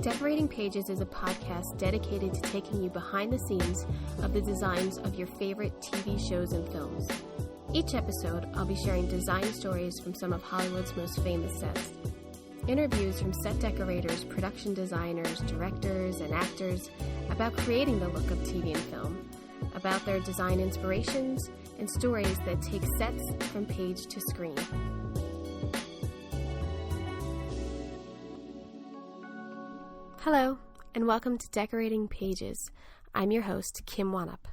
Decorating Pages is a podcast dedicated to taking you behind the scenes of the designs of your favorite TV shows and films. Each episode, I'll be sharing design stories from some of Hollywood's most famous sets. Interviews from set decorators, production designers, directors, and actors about creating the look of TV and film, about their design inspirations, and stories that take sets from page to screen. Hello, and welcome to Decorating Pages. I'm your host, Kim Wanup.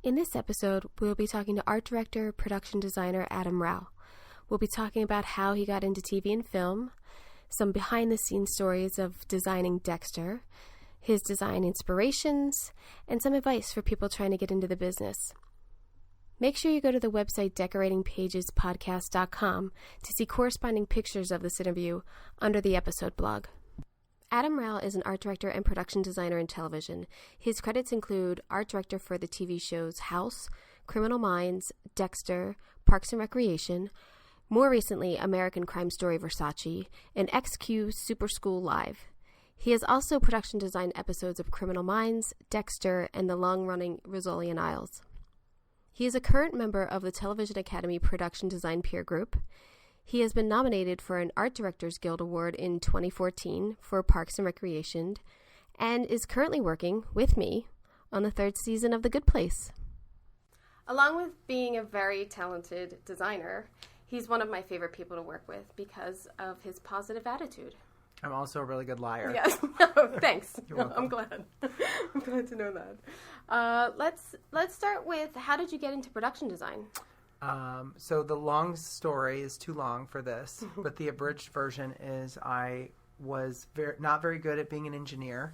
In this episode, we'll be talking to art director, production designer Adam Rowell. We'll be talking about how he got into TV and film, some behind-the-scenes stories of designing Dexter, his design inspirations, and some advice for people trying to get into the business. Make sure you go to the website decoratingpagespodcast.com to see corresponding pictures of this interview under the episode blog. Adam Rowell is an art director and production designer in television. His credits include art director for the TV shows House, Criminal Minds, Dexter, Parks and Recreation, more recently American Crime Story Versace, and XQ Super School Live. He has also production designed episodes of Criminal Minds, Dexter, and the long-running Rizzoli Isles. He is a current member of the Television Academy Production Design Peer Group. He has been nominated for an Art Directors Guild Award in 2014 for Parks and Recreation, and is currently working with me on the third season of The Good Place. Along with being a very talented designer, he's one of my favorite people to work with because of his positive attitude. I'm also a really good liar. Yes. Oh, thanks. You're welcome. I'm glad. I'm glad to know that. Let's start with, how did you get into production design? So the long story is too long for this, but the abridged version is I was not very good at being an engineer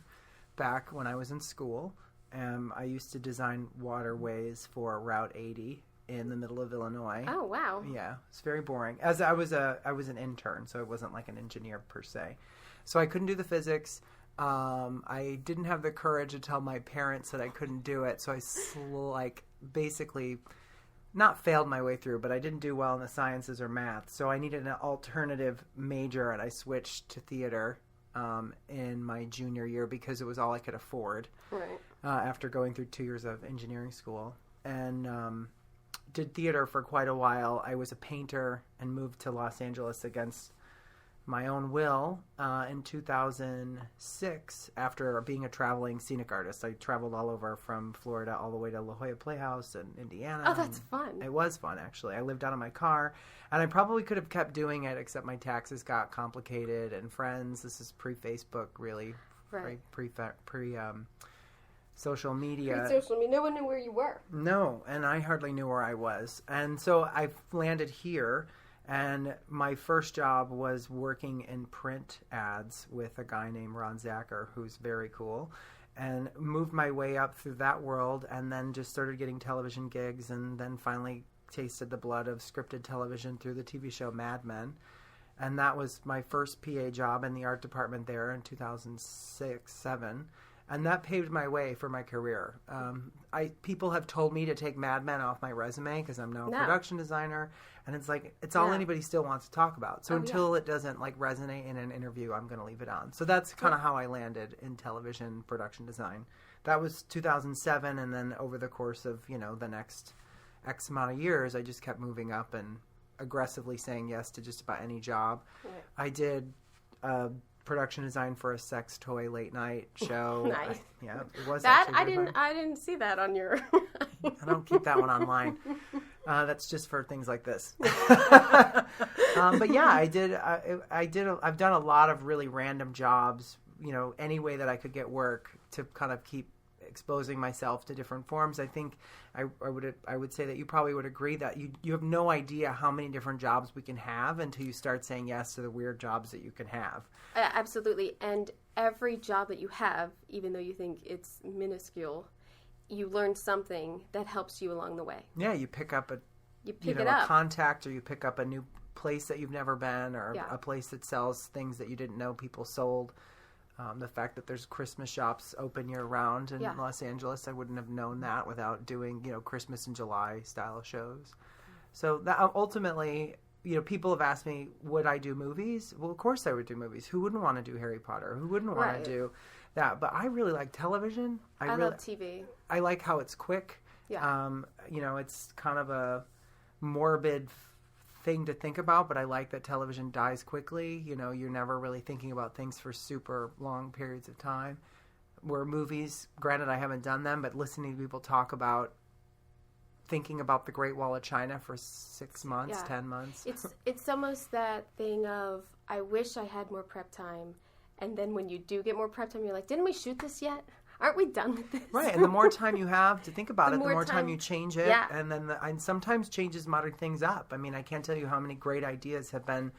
back when I was in school. I used to design waterways for Route 80 in the middle of Illinois. Oh, wow. Yeah, it's very boring. As I was an intern, so I wasn't like an engineer per se. So I couldn't do the physics. I didn't have the courage to tell my parents that I couldn't do it, so I basically not failed my way through, but I didn't do well in the sciences or math. So I needed an alternative major, and I switched to theater in my junior year because it was all I could afford. Right. After going through 2 years of engineering school. And did theater for quite a while. I was a painter and moved to Los Angeles against my own will in 2006 after being a traveling scenic artist. I traveled all over from Florida all the way to La Jolla Playhouse and Indiana. Oh, that's fun. It was fun, actually. I lived out of my car, and I probably could have kept doing it, except my taxes got complicated, and friends. This is pre-Facebook, really. Right. Social media. Pre-social media. No one knew where you were. No, and I hardly knew where I was. And so I landed here, and my first job was working in print ads with a guy named Ron Zacher, who's very cool, and moved my way up through that world, and then just started getting television gigs, and then finally tasted the blood of scripted television through the TV show Mad Men. And that was my first PA job in the art department there in 2006-07. And that paved my way for my career. People have told me to take Mad Men off my resume because I'm now a production designer, and it's like it's all anybody still wants to talk about. So until it doesn't resonate in an interview, I'm going to leave it on. So that's kind of how I landed in television production design. That was 2007, and then over the course of the next X amount of years, I just kept moving up and aggressively saying yes to just about any job. Right. I did production design for a sex toy late night show. Nice. It was that actually I didn't see that on your. I don't keep that one online. That's just for things like this. But yeah, I've done a lot of really random jobs. Any way that I could get work to kind of keep exposing myself to different forms. I think I would say that you probably would agree that you have no idea how many different jobs we can have until you start saying yes to the weird jobs that you can have. Absolutely. And every job that you have, even though you think it's minuscule, you learn something that helps you along the way. Yeah, you pick up a contact, or you pick up a new place that you've never been, or a place that sells things that you didn't know people sold. The fact that there's Christmas shops open year-round in Los Angeles, I wouldn't have known that without doing, Christmas in July style shows. So that ultimately, people have asked me, would I do movies? Well, of course I would do movies. Who wouldn't want to do Harry Potter? Who wouldn't want to do that? But I really like television. I love TV. I like how it's quick. Yeah. It's kind of a morbid thing to think about, but I like that television dies quickly. You're never really thinking about things for super long periods of time. Where movies, granted I haven't done them, but listening to people talk about thinking about the Great Wall of China for 6 months, 10 months. It's almost that thing of, I wish I had more prep time. And then when you do get more prep time, you're like, didn't we shoot this yet? Aren't we done with this? Right, and the more time you have to think about the more time you change it. Yeah. And then and sometimes changes modern things up. I mean, I can't tell you how many great ideas have been,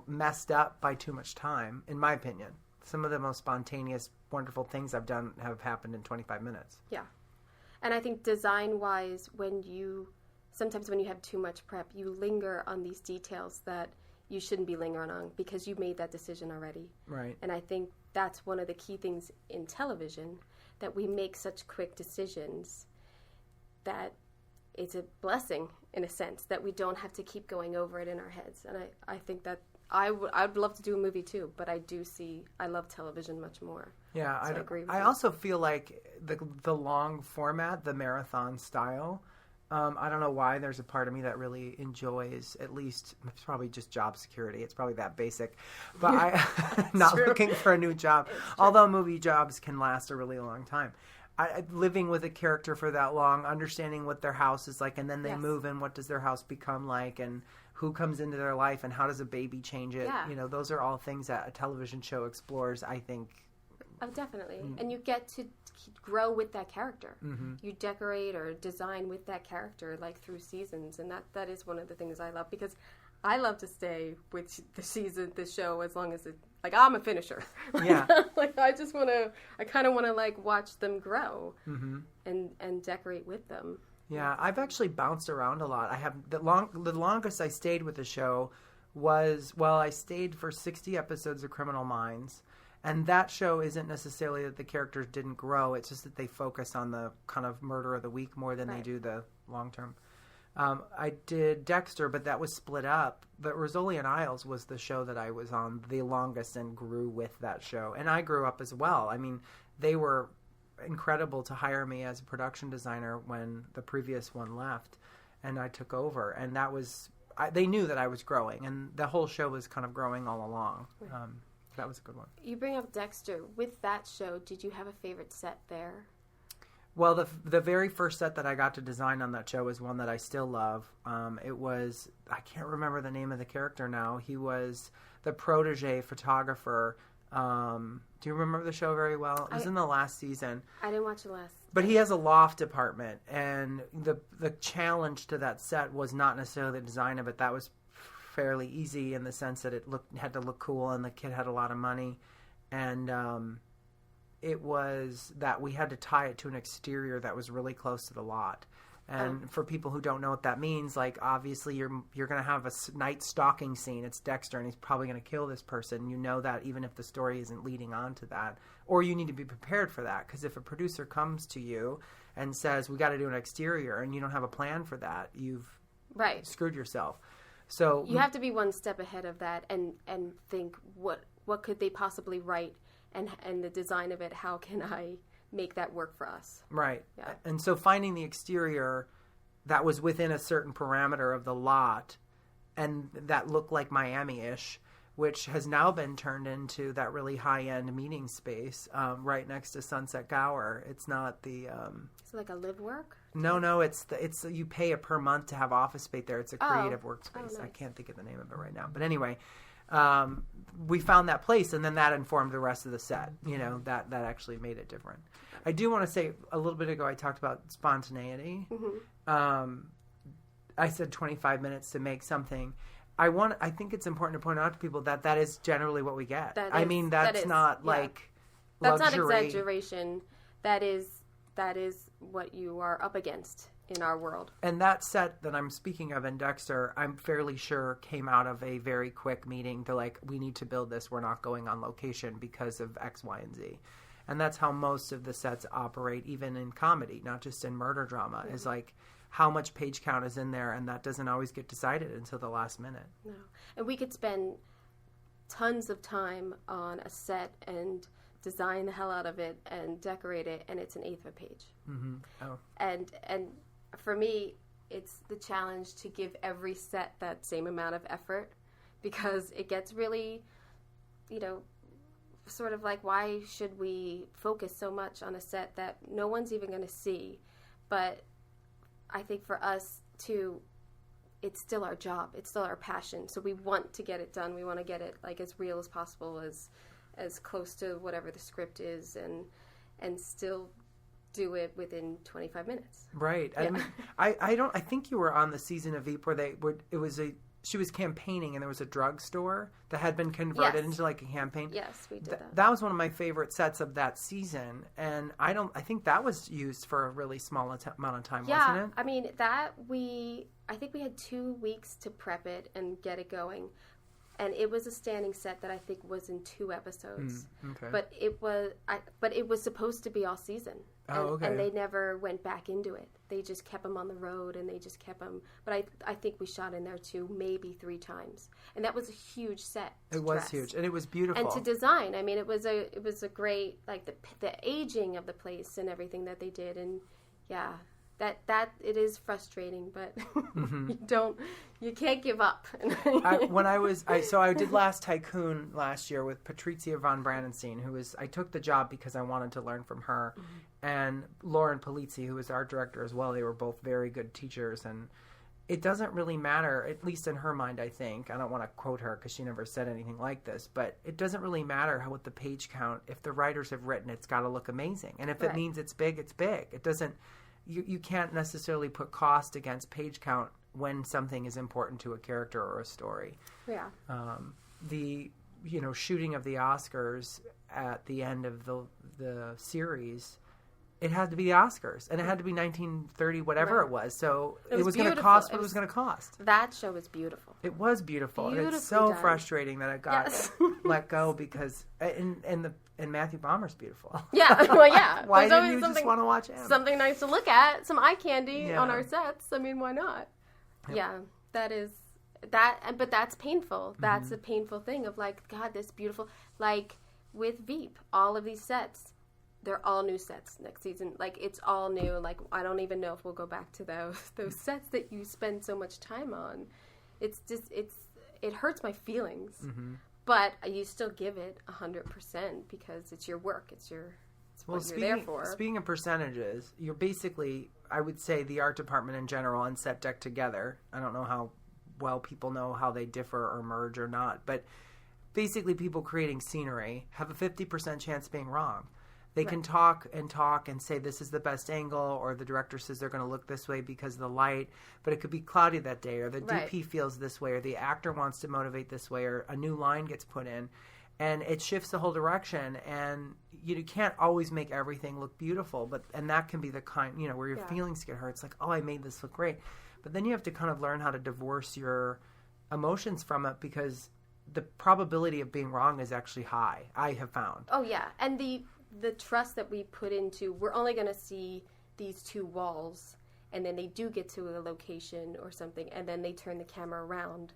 messed up by too much time, in my opinion. Some of the most spontaneous, wonderful things I've done have happened in 25 minutes. Yeah. And I think design-wise, sometimes when you have too much prep, you linger on these details that you shouldn't be lingering on because you made that decision already. Right. And I think that's one of the key things in television, that we make such quick decisions that it's a blessing, in a sense, that we don't have to keep going over it in our heads. And I think that I'd love to do a movie too, but I love television much more. Yeah, so I agree with I you. also feel like the long format, the marathon style, I don't know why there's a part of me that really enjoys, at least, it's probably just job security. It's probably that basic. But I'm not looking for a new job. Although movie jobs can last a really long time. Living with a character for that long, understanding what their house is like, and then they move in, what does their house become like, and who comes into their life, and how does a baby change it? Yeah. Those are all things that a television show explores, I think. Oh, definitely. And you get to grow with that character. Mm-hmm. You decorate or design with that character, like, through seasons, and that is one of the things I love, because I love to stay with the show as long as it, like, I'm a finisher. Yeah. Like, I kind of want to, like, watch them grow and decorate with them. Yeah, I've actually bounced around a lot. I have the longest I stayed with the show was, I stayed for 60 episodes of Criminal Minds. And that show isn't necessarily that the characters didn't grow. It's just that they focus on the kind of murder of the week more than they do the long term. I did Dexter, but that was split up. But Rizzoli Isles was the show that I was on the longest and grew with that show. And I grew up as well. I mean, they were incredible to hire me as a production designer when the previous one left. And I took over. And that was, they knew that I was growing. And the whole show was kind of growing all along. That was a good one. You bring up Dexter. With that show, did you have a favorite set there? Well, the very first set that I got to design on that show was one that I still love. It was, I can't remember the name of the character now. He was the protege photographer. Do you remember the show very well? It was in the last season. I didn't watch the last. But he has a loft department, and the challenge to that set was not necessarily the design of it. That was fairly easy in the sense that it had to look cool, and the kid had a lot of money, and it was that we had to tie it to an exterior that was really close to the lot. And for people who don't know what that means, like, obviously you're going to have a night stalking scene. It's Dexter, and he's probably going to kill this person. You know that even if the story isn't leading on to that. Or you need to be prepared for that, because if a producer comes to you and says, we got to do an exterior, and you don't have a plan for that, you've screwed yourself. So you have to be one step ahead of that and think, what could they possibly write, and the design of it, how can I make that work for us? Right. Yeah. And so finding the exterior that was within a certain parameter of the lot and that looked like Miami-ish, which has now been turned into that really high-end meeting space right next to Sunset Gower. It's not the... Is it like a live work? No, it's you pay a per month to have office space there. It's a creative workspace. Oh, nice. I can't think of the name of it right now. But anyway, we found that place, and then that informed the rest of the set. You know, that actually made it different. I do want to say, a little bit ago I talked about spontaneity. Mm-hmm. I said 25 minutes to make something. I think it's important to point out to people that is generally what we get. That's not like that's luxury. Not exaggeration. That is what you are up against in our world. And that set that I'm speaking of in Dexter, I'm fairly sure came out of a very quick meeting to like, we need to build this. We're not going on location because of X, Y, and Z. And that's how most of the sets operate, even in comedy, not just in murder drama, is like, how much page count is in there, and that doesn't always get decided until the last minute. No. And we could spend tons of time on a set and design the hell out of it and decorate it, and it's an eighth of a page. Mm-hmm. Oh. And for me, it's the challenge to give every set that same amount of effort, because it gets really, sort of like, why should we focus so much on a set that no one's even going to see? But I think for us, too, it's still our job. It's still our passion. So we want to get it done. We want to get it like as real as possible, as close to whatever the script is, and still do it within 25 minutes. Right. Yeah. I mean, I think you were on the season of Veep where she was campaigning, and there was a drugstore that had been converted into like a campaign. Yes, we did that. That was one of my favorite sets of that season, and I think that was used for a really small amount of time, wasn't it? I mean, I think we had 2 weeks to prep it and get it going. And it was a standing set that I think was in 2 episodes. Okay. But it was supposed to be all season. And they never went back into it. They just kept them on the road, and they just kept them. But I think we shot in there 2, maybe 3 times. And that was a huge set. It was huge, and it was beautiful. And to design, I mean, it was a great, like the aging of the place and everything that they did. And yeah, that it is frustrating, but you can't give up. I did Last Tycoon last year with Patrizia von Brandenstein, I took the job because I wanted to learn from her, and Lauren Polizzi, who was art director as well. They were both very good teachers, and it doesn't really matter, at least in her mind, I think. I don't want to quote her because she never said anything like this, but it doesn't really matter what the page count. If the writers have written, it's got to look amazing, and if it means it's big, it's big. It doesn't. You can't necessarily put cost against page count when something is important to a character or a story. Yeah. The shooting of the Oscars at the end of the series, it had to be the Oscars, and it had to be 1930 whatever it was. So it was going to cost what it was going to cost. That show was beautiful. It was beautiful, and it's so frustrating that it got let go because and Matthew Bomber's beautiful. Yeah, well, yeah. Why didn't you just want to watch him? Something nice to look at, some eye candy on our sets. I mean, why not? Yep. Yeah, that is that. But that's painful. That's a painful thing of like, God, this beautiful. Like with Veep, all of these sets, they're all new sets next season. Like it's all new. Like I don't even know if we'll go back to those sets that you spend so much time on. It's just it hurts my feelings. But you still give it 100% because it's your work. It's what you're there for. Speaking of percentages, you're basically, I would say, the art department in general and set deck together. I don't know how well people know how they differ or merge or not, but basically people creating scenery have a 50% chance of being wrong. They can talk and say this is the best angle, or the director says they're going to look this way because of the light, but it could be cloudy that day, or the DP feels this way, or the actor wants to motivate this way, or a new line gets put in, and it shifts the whole direction, and you can't always make everything look beautiful, and that can be the kind, where your feelings get hurt. It's like, oh, I made this look great. But then you have to kind of learn how to divorce your emotions from it, because the probability of being wrong is actually high, I have found. Oh, yeah, and the trust that we put into, we're only going to see these 2 walls, and then they do get to a location or something, and then they turn the camera around,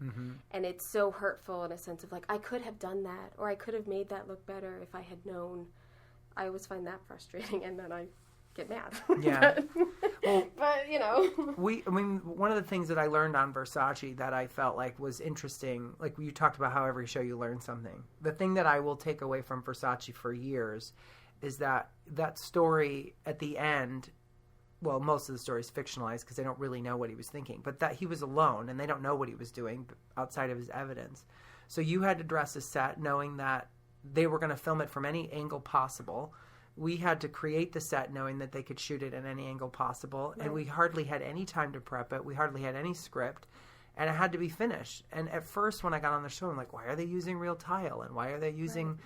and it's so hurtful in a sense of like, I could have done that, or I could have made that look better if I had known. I always find that frustrating, and then I get mad. Yeah. but one of the things that I learned on Versace that I felt like was interesting, like you talked about how every show you learn something. The thing that I will take away from Versace for years is that story at the end, well, most of the story is fictionalized because they don't really know what he was thinking, but that he was alone and they don't know what he was doing outside of his evidence. So you had to dress a set knowing that they were going to film it from any angle possible. We had to create the set knowing that they could shoot it at any angle possible, and we hardly had any time to prep it. We hardly had any script, and it had to be finished. And at first when I got on the show, I'm like, why are they using real tile? And why are they using...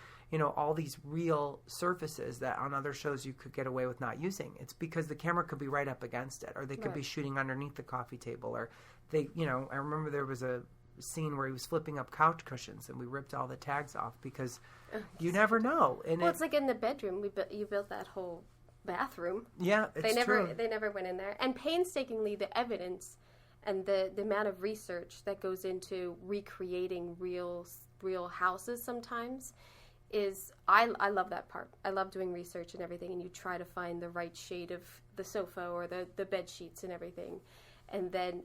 all these real surfaces that on other shows you could get away with not using? It's because the camera could be right up against it, or they could be shooting underneath the coffee table, or they, I remember there was a scene where he was flipping up couch cushions and we ripped all the tags off because you never know. And it's like in the bedroom, you built that whole bathroom. Yeah, it's true. They never went in there. And painstakingly, the evidence and the amount of research that goes into recreating real houses sometimes is, I love that part. I love doing research and everything, and you try to find the right shade of the sofa or the bed sheets and everything, and then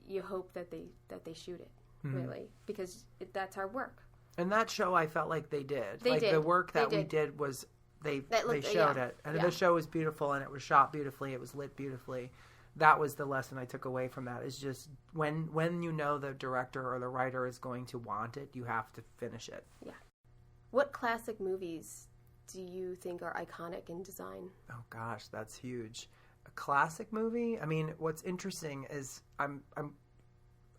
you hope that they shoot it, really, because that's our work. And that show, I felt like they did. They did. The work that we did was they showed it, and the show was beautiful, and it was shot beautifully, it was lit beautifully. That was the lesson I took away from that, is just when you know the director or the writer is going to want it, you have to finish it. Yeah. What classic movies do you think are iconic in design? Oh gosh, that's huge. A classic movie? I mean, what's interesting is I'm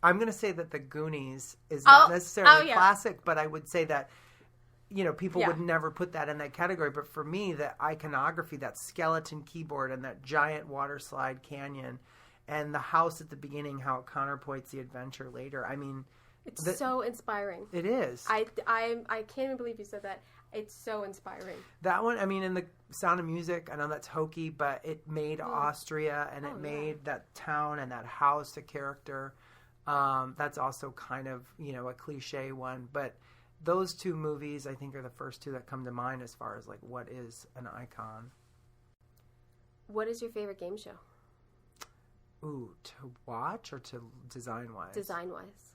going to say that the Goonies is not necessarily classic, but I would say that, you know, people would never put that in that category. But for me, the iconography, that skeleton keyboard and that giant water slide canyon and the house at the beginning, how it counterpoints the adventure later. I mean, it's so inspiring. It is. I can't even believe you said that. It's so inspiring. That one, I mean, in the Sound of Music, I know that's hokey, but it made Austria, and it made that town and that house a character. That's also kind of, you know, a cliche one, but those two movies, I think, are the first two that come to mind as far as, like, what is an icon. What is your favorite game show? Ooh, to watch or to design-wise? Design-wise.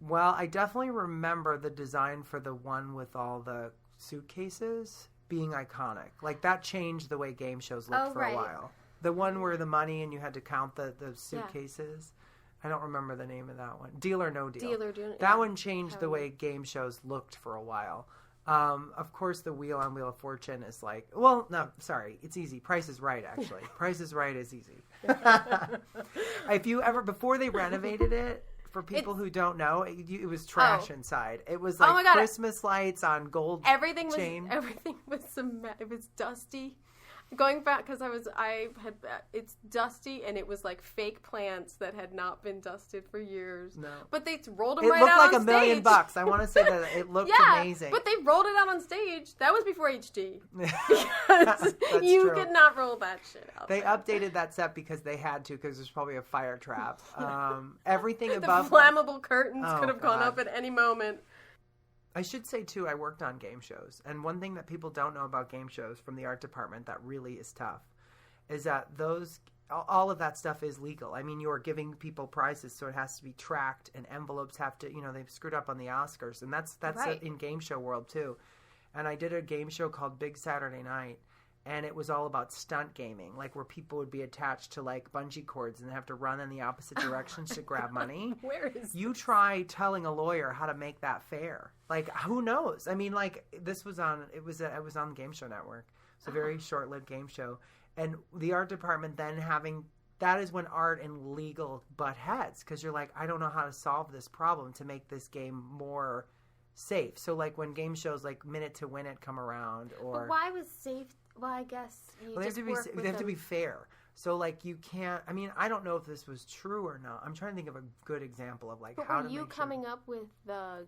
Well, I definitely remember the design for the one with all the suitcases being iconic. Like, that changed the way game shows looked for a while. The one where the money and you had to count the suitcases. Yeah. I don't remember the name of that one. Deal or No Deal. That one changed the way game shows looked for a while. Of course, the Wheel on Wheel of Fortune is like... Well, no, sorry. It's easy. Price is Right, actually. Price is Right is easy. If you ever... Before they renovated it, for people who don't know, it was trash inside. It was like Christmas lights on gold chain. Everything was it was dusty. Going back, because it's dusty, and it was like fake plants that had not been dusted for years. No. But they rolled them right out on stage. It looked like $1 million. I want to say that it looked amazing. But they rolled it out on stage. That was before HD. Because you could not roll that shit out. They updated that set because they had to, because there's probably a fire trap. Everything above... The flammable curtains could have gone up at any moment. I should say, too, I worked on game shows. And one thing that people don't know about game shows from the art department that really is tough is that all of that stuff is legal. I mean, you're giving people prizes, so it has to be tracked, and envelopes have to, you know, they've screwed up on the Oscars. And that's right. In game show world, too. And I did a game show called Big Saturday Night. And it was all about stunt gaming, like where people would be attached to like bungee cords and have to run in the opposite directions to grab money. Where is you try telling a lawyer how to make that fair? Like, who knows? I mean, like, this was on it was on the Game Show Network. It's a very short-lived game show, and the art department then that is when art and legal butt heads, because you're like, I don't know how to solve this problem to make this game more safe. So like when game shows like Minute to Win It come around, or but why was safe? Well, I guess they have to be fair. So, like, you can't... I mean, I don't know if this was true or not. I'm trying to think of a good example of, like, how to make sure... Were you coming up with the...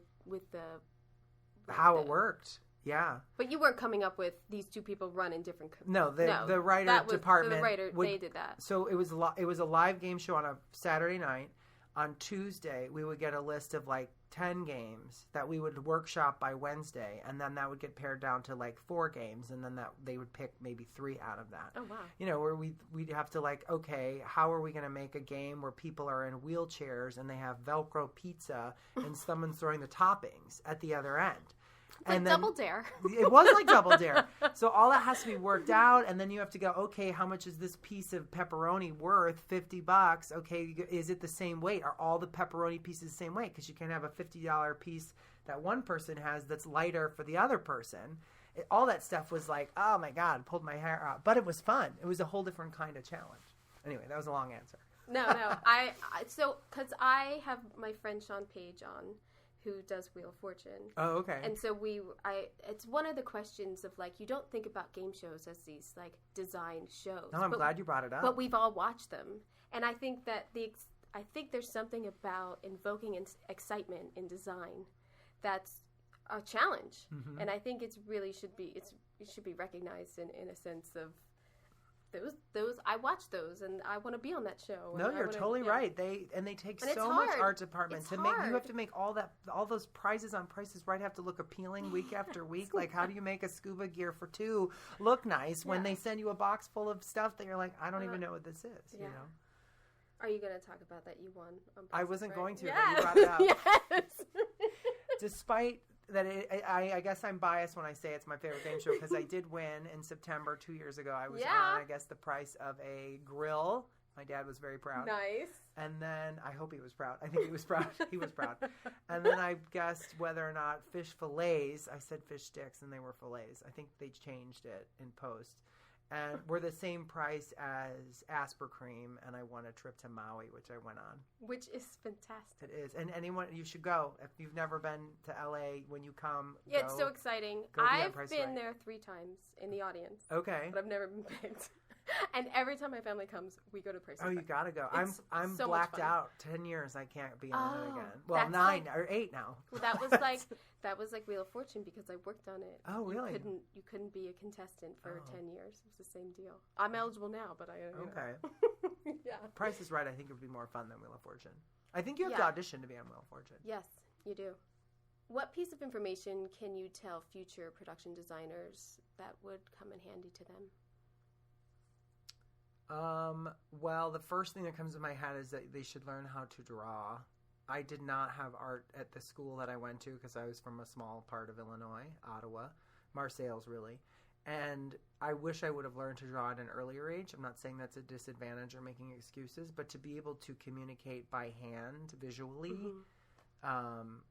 How it worked, yeah. But you weren't coming up with these two people run in different... No, the writer department... The writer, they did that. So, it was a live game show on a Saturday night. On Tuesday, we would get a list of, like, 10 games that we would workshop by Wednesday, and then that would get pared down to like 4 games, and then that they would pick maybe 3 out of that. Oh wow! You know, where we'd have to like, okay, how are we going to make a game where people are in wheelchairs and they have Velcro pizza and someone's throwing the toppings at the other end? It's like Double Dare. It was like Double Dare. So all that has to be worked out, and then you have to go, okay, how much is this piece of pepperoni worth? $50. Okay, is it the same weight? Are all the pepperoni pieces the same weight? Because you can't have a $50 piece that one person has that's lighter for the other person. All that stuff was like, oh my God, pulled my hair out. But it was fun. It was a whole different kind of challenge. Anyway, that was a long answer. No. Because I have my friend Sean Page on, who does Wheel of Fortune. Oh, okay. And so it's one of the questions of like, you don't think about game shows as these like design shows. No, I'm glad you brought it up. But we've all watched them, and I think that I think there's something about invoking excitement in design that's a challenge. Mm-hmm. And I think it should be recognized in a sense of those I watch those and I want to be on that show. No, you're totally right. They take so much art department to make. You have to make all those prizes on Prices Right have to look appealing week after week. Like, how do you make a scuba gear for two look nice when they send you a box full of stuff that you're like, I don't even know what this is. You know. Are you going to talk about that you won on Prices I wasn't Right? going to, Yes. but you brought it up. Yes. Despite that, I guess I'm biased when I say it's my favorite game show because I did win in September 2 years ago. I was on, I guess, the price of a grill. My dad was very proud. Nice. And then, I hope he was proud. I think he was proud. He was proud. And then I guessed whether or not fish fillets, I said fish sticks, and they were fillets. I think they changed it in post. And were the same price as Asper Cream, and I won a trip to Maui, which I went on. Which is fantastic. It is. And anyone, you should go. If you've never been to LA, when you come, yeah, it's so exciting. I've been there 3 times in the audience. Okay. But I've never been picked. And every time my family comes, we go to Prices Right. Oh, you gotta go. I'm so blacked out. 10 years, I can't be on it again. Well, that's 9 or 8 now. Well, that was like Wheel of Fortune because I worked on it. Oh, really? You couldn't be a contestant for 10 years. It was the same deal. I'm eligible now, but I Okay. Yeah. Price is Right. I think it would be more fun than Wheel of Fortune. I think you have to audition to be on Wheel of Fortune. Yes, you do. What piece of information can you tell future production designers that would come in handy to them? Well, the first thing that comes to my head is that they should learn how to draw. I did not have art at the school that I went to because I was from a small part of Illinois, Ottawa, Marseilles, really. And I wish I would have learned to draw at an earlier age. I'm not saying that's a disadvantage or making excuses, but to be able to communicate by hand visually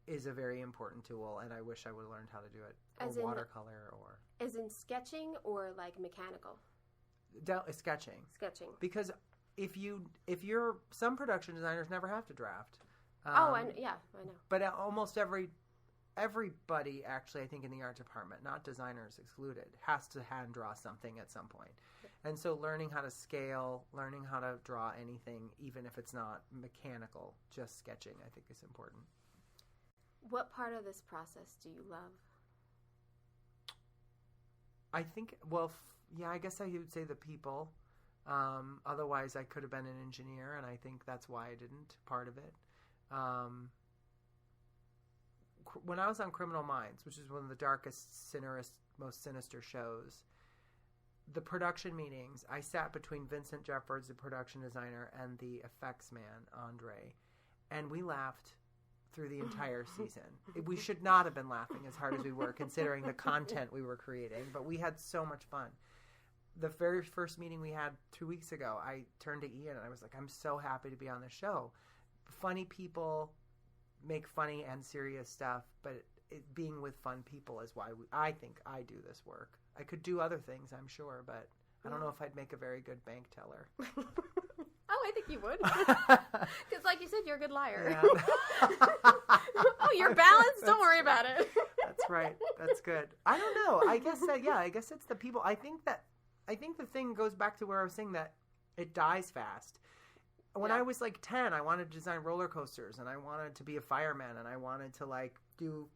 is a very important tool. And I wish I would have learned how to do it, or watercolor, or as in sketching or like mechanical. Sketching. Because if you're some production designers never have to draft. I know. But almost everybody actually, I think, in the art department, not designers excluded, has to hand draw something at some point. And so learning how to scale, learning how to draw anything, even if it's not mechanical, just sketching, I think is important. What part of this process do you love? I think, I guess I would say the people. Otherwise, I could have been an engineer, and I think that's why I didn't, part of it. When I was on Criminal Minds, which is one of the darkest, most sinister shows, the production meetings, I sat between Vincent Jeffords, the production designer, and the effects man, Andre, and we laughed through the entire season. We should not have been laughing as hard as we were, considering the content we were creating, but we had so much fun. The very first meeting we had 2 weeks ago, I turned to Ian and I was like, I'm so happy to be on the show. Funny people make funny and serious stuff, but being with fun people is why I think I do this work. I could do other things, I'm sure, but I don't know if I'd make a very good bank teller. I think you would. Because like you said, you're a good liar. Yeah. Oh, you're balanced? Don't worry about it. That's right. That's good. I don't know. I guess it's the people. I think the thing goes back to where I was saying that it dies fast. When I was like 10, I wanted to design roller coasters, and I wanted to be a fireman, and I wanted to like do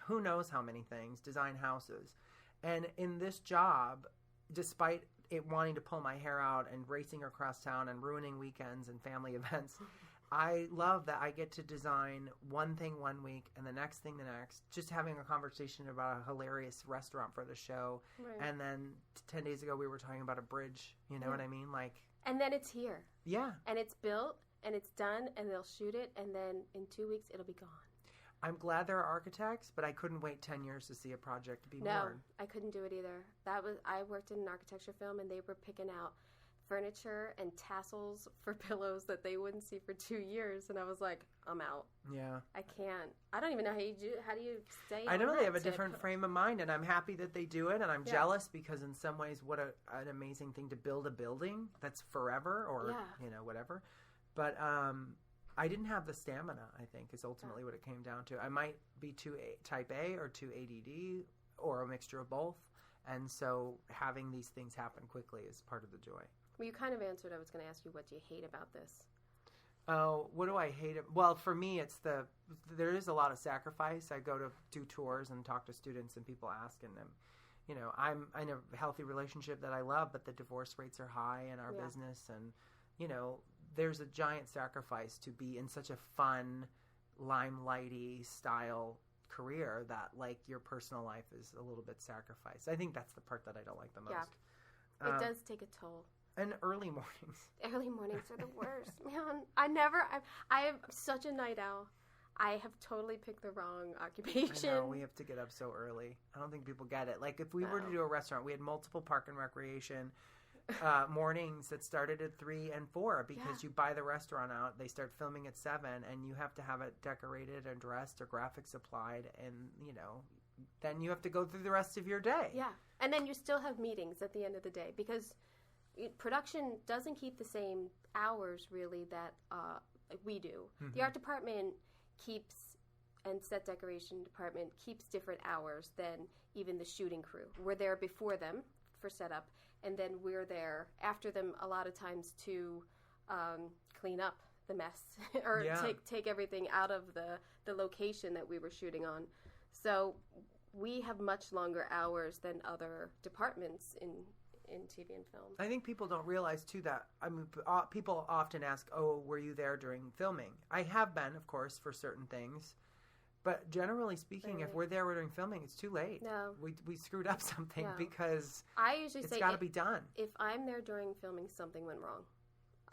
who knows how many things, design houses. And in this job, despite it wanting to pull my hair out and racing across town and ruining weekends and family events, I love that I get to design one thing one week and the next thing the next, just having a conversation about a hilarious restaurant for the show. Right. And then 10 days ago we were talking about a bridge, you know what I mean? And then it's here. Yeah. And it's built and it's done and they'll shoot it and then in 2 weeks it'll be gone. I'm glad there are architects, but I couldn't wait 10 years to see a project be born. No, I couldn't do it either. I worked in an architecture film and they were picking out furniture and tassels for pillows that they wouldn't see for 2 years, and I was like, I'm out. Yeah. I can't. I don't even know how do you stay I know they have a different frame of mind, and I'm happy that they do it, and I'm jealous because in some ways what an amazing thing to build a building that's forever or, whatever. But I didn't have the stamina, I think, is ultimately what it came down to. I might be too type A or too ADD or a mixture of both, and so having these things happen quickly is part of the joy. Well, you kind of answered. I was going to ask you, what do you hate about this? Oh, what do I hate? Well, for me, there is a lot of sacrifice. I go to do tours and talk to students, and people asking them, I'm in a healthy relationship that I love, but the divorce rates are high in our business. And, there's a giant sacrifice to be in such a fun, limelighty style career that like your personal life is a little bit sacrificed. I think that's the part that I don't like the most. Yeah. It does take a toll. And early mornings. Early mornings are the worst, man. I am such a night owl. I have totally picked the wrong occupation. I know, we have to get up so early. I don't think people get it. Like, if we were to do a restaurant, we had multiple park and recreation mornings that started at 3 and 4 because you buy the restaurant out, they start filming at 7, and you have to have it decorated and dressed or graphics applied, and, then you have to go through the rest of your day. Yeah. And then you still have meetings at the end of the day because production doesn't keep the same hours, really, that we do. Mm-hmm. The art department keeps, and set decoration department keeps different hours than even the shooting crew. We're there before them for setup, and then we're there after them a lot of times to clean up the mess or take everything out of the location that we were shooting on. So we have much longer hours than other departments in TV and film. I think people don't realize, too, that, people often ask, oh, were you there during filming? I have been, of course, for certain things. But generally speaking, if we're there during filming, it's too late. No. We screwed up something because I usually it's got to be done. If I'm there during filming, something went wrong.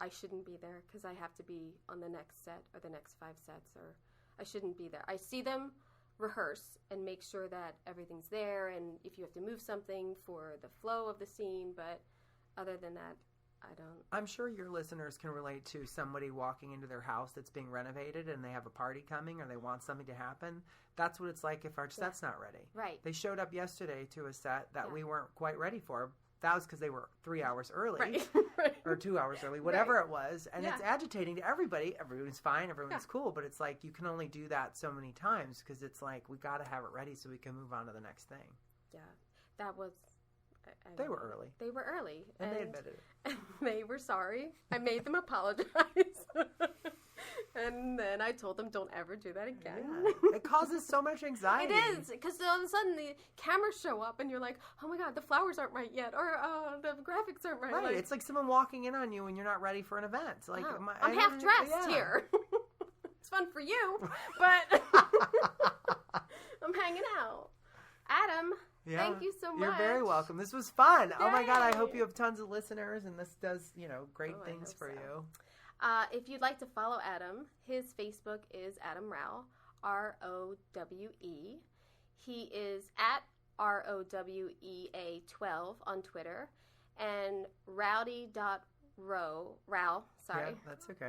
I shouldn't be there because I have to be on the next set or the next 5 sets, or I shouldn't be there. I see them rehearse and make sure that everything's there, and if you have to move something for the flow of the scene, but other than that, I don't. I'm sure your listeners can relate to somebody walking into their house that's being renovated and they have a party coming or they want something to happen. That's what it's like if our set's not ready. Right. They showed up yesterday to a set that we weren't quite ready for. That was because they were 3 hours early or 2 hours early, whatever it was. And it's agitating to everybody. Everyone's fine. Everyone's cool. But it's like you can only do that so many times because it's like we got to have it ready so we can move on to the next thing. Yeah. That was... They were early. They were early. And they admitted it. And they were sorry. I made them apologize. And then I told them, don't ever do that again. Yeah. It causes so much anxiety. It is, because all of a sudden the cameras show up and you're like, oh my God, the flowers aren't right yet, or the graphics aren't right. Right, it's like someone walking in on you when you're not ready for an event. Like I'm half dressed here. It's fun for you, but I'm hanging out. Adam, thank you so much. You're very welcome. This was fun. Yay. Oh my God, I hope you have tons of listeners and this does, great things for you. If you'd like to follow Adam, his Facebook is Adam Rowell, ROWE. He is at ROWEA12 on Twitter, and rowdy.rowe, sorry. Yeah, that's okay.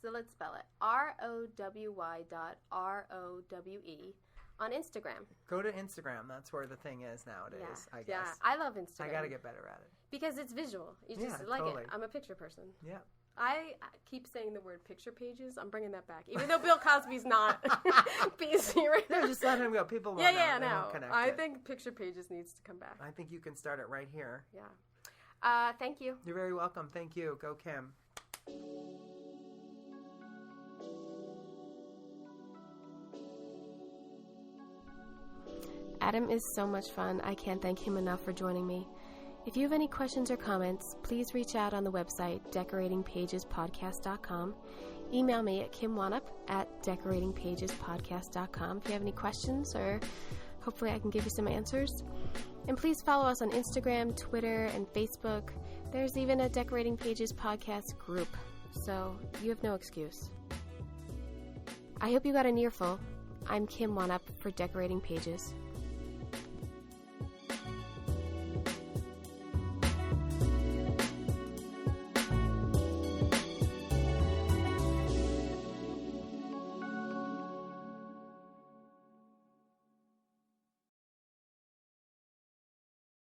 So let's spell it. ROWY.ROWE on Instagram. Go to Instagram. That's where the thing is nowadays, I guess. Yeah, I love Instagram. I got to get better at it. Because it's visual. You just like totally. it. I'm a picture person. Yeah. I keep saying the word picture pages. I'm bringing that back. Even though Bill Cosby's not PC right now. No, just let him go. People won't know. They won't connect I think picture pages needs to come back. I think you can start it right here. Yeah. Thank you. You're very welcome. Thank you. Go Kim. Adam is so much fun. I can't thank him enough for joining me. If you have any questions or comments, please reach out on the website, decoratingpagespodcast.com. Email me at kimwanup@decoratingpagespodcast.com if you have any questions, or hopefully I can give you some answers. And please follow us on Instagram, Twitter, and Facebook. There's even a Decorating Pages podcast group, so you have no excuse. I hope you got an earful. I'm Kim Wanup for Decorating Pages.